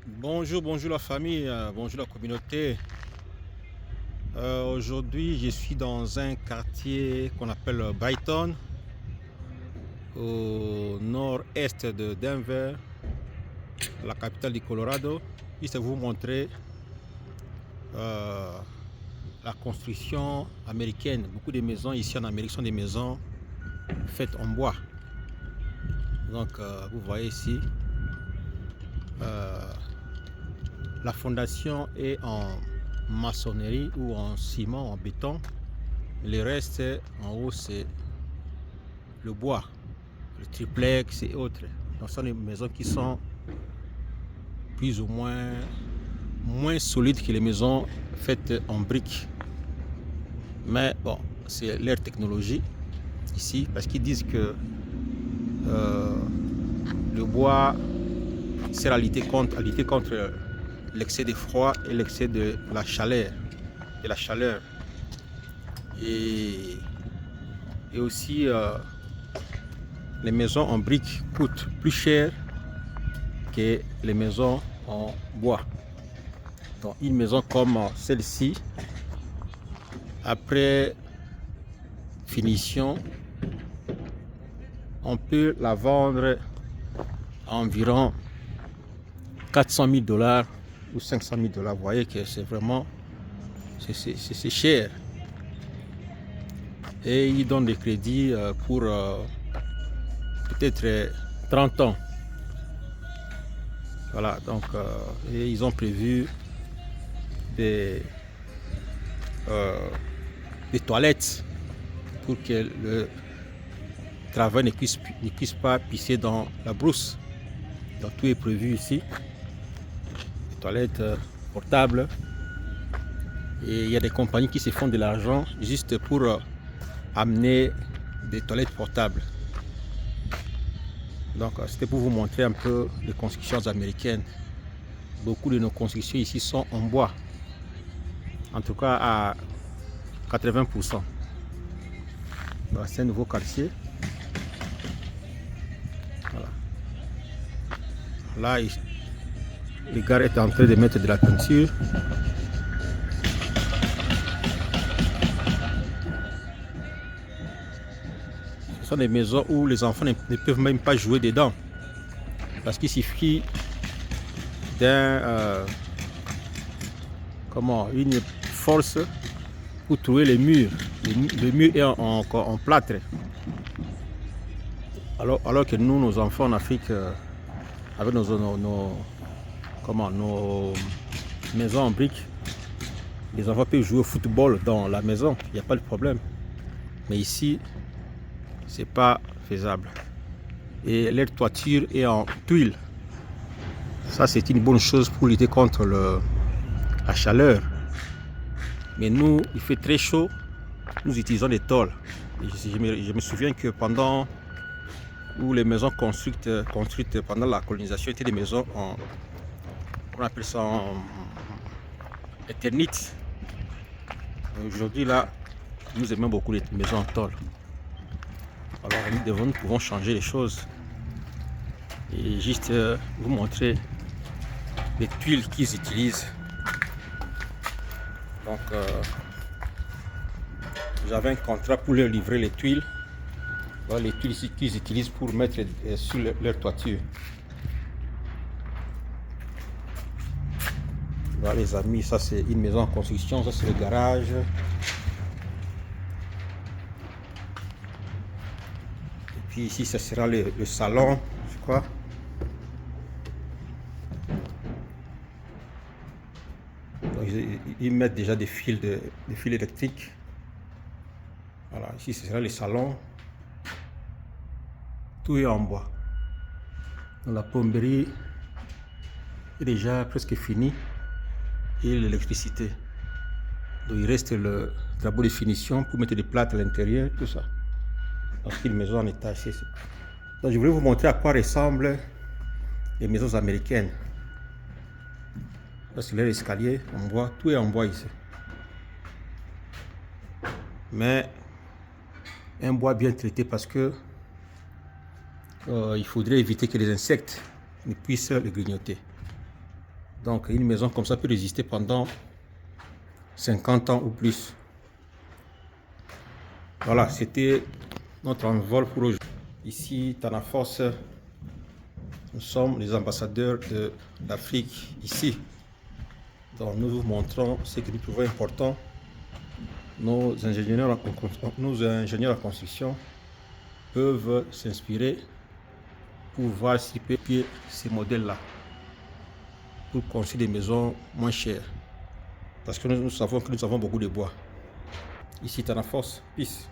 Bonjour, bonjour la famille, bonjour la communauté. Aujourd'hui, je suis dans un quartier qu'on appelle Brighton, au nord-est de Denver, la capitale du Colorado. Juste vous montrer euh, la construction américaine. Beaucoup de maisons ici en Amérique sont des maisons faites en bois. Donc, vous voyez ici, euh, la fondation est en maçonnerie ou en ciment, en béton. Le reste, en haut, c'est le bois, le triplex et autres. Donc, ce sont des maisons qui sont plus ou moins solides que les maisons faites en briques. Mais bon, c'est leur technologie ici, parce qu'ils disent que euh, le bois sert à lutter contre l'excès de froid et l'excès de la chaleur. Et, et aussi, les maisons en briques coûtent plus cher que les maisons en bois. Donc, une maison comme celle-ci, après finition, on peut la vendre à environ 400 000 dollars ou 500 000 dollars. Vous voyez que c'est vraiment c'est cher. Et ils donnent des crédits pour peut-être 30 ans. Voilà, donc et ils ont prévu des, euh, des toilettes pour que le travail ne puisse pas pisser dans la brousse. Donc tout est prévu ici. Des toilettes portables. Et il y a des compagnies qui se font de l'argent juste pour amener des toilettes portables. Donc c'était pour vous montrer un peu les constructions américaines. Beaucoup de nos constructions ici sont en bois. En tout cas à 80%. C'est un nouveau quartier. Voilà. Là, les gars est en train de mettre de la peinture. Ce sont des maisons où les enfants ne peuvent même pas jouer dedans. Parce qu'il suffit une force pour trouver les murs. Le mur est en plâtre. Alors que nous, nos enfants en Afrique, avec nos maisons en briques, les enfants peuvent jouer au football dans la maison, il n'y a pas de problème. Mais ici, c'est pas faisable. Et leur toiture est en tuiles. Ça, c'est une bonne chose pour lutter contre la chaleur. Mais nous, il fait très chaud, nous utilisons des tôles. Je me souviens que pendant où les maisons construites pendant la colonisation étaient des maisons on appelle ça en éternite. Aujourd'hui, là, nous aimons beaucoup les maisons en tôle. Alors, nous pouvons changer les choses. Et juste vous montrer les tuiles qu'ils utilisent. Donc, j'avais un contrat pour leur livrer les tuiles. Voilà les tuiles qu'ils utilisent pour mettre sur leur toiture. Voilà les amis, ça c'est une maison en construction, ça c'est le garage. Et puis ici, ça sera le salon, je crois. Donc, ils mettent déjà des fils électriques. Voilà, ici ce sera le salon. Tout est en bois. Donc, la plomberie est déjà presque finie. Et l'électricité. Donc il reste le travaux de finition pour mettre des plates à l'intérieur, tout ça. Donc une maison en étage. Donc je voulais vous montrer à quoi ressemblent les maisons américaines. Là c'est l'escalier en bois, tout est en bois ici. Mais un bois bien traité parce que il faudrait éviter que les insectes ne puissent le grignoter. Donc une maison comme ça peut résister pendant 50 ans ou plus. Voilà, c'était notre envol pour aujourd'hui. Ici, Tanaforce, nous sommes les ambassadeurs d'Afrique ici. Donc nous vous montrons ce que nous trouvons important. Nos ingénieurs en construction peuvent s'inspirer pour voir s'ils peuvent copier ces modèles-là pour construire des maisons moins chères. Parce que nous savons que nous avons beaucoup de bois. Ici, Tanaforce, peace.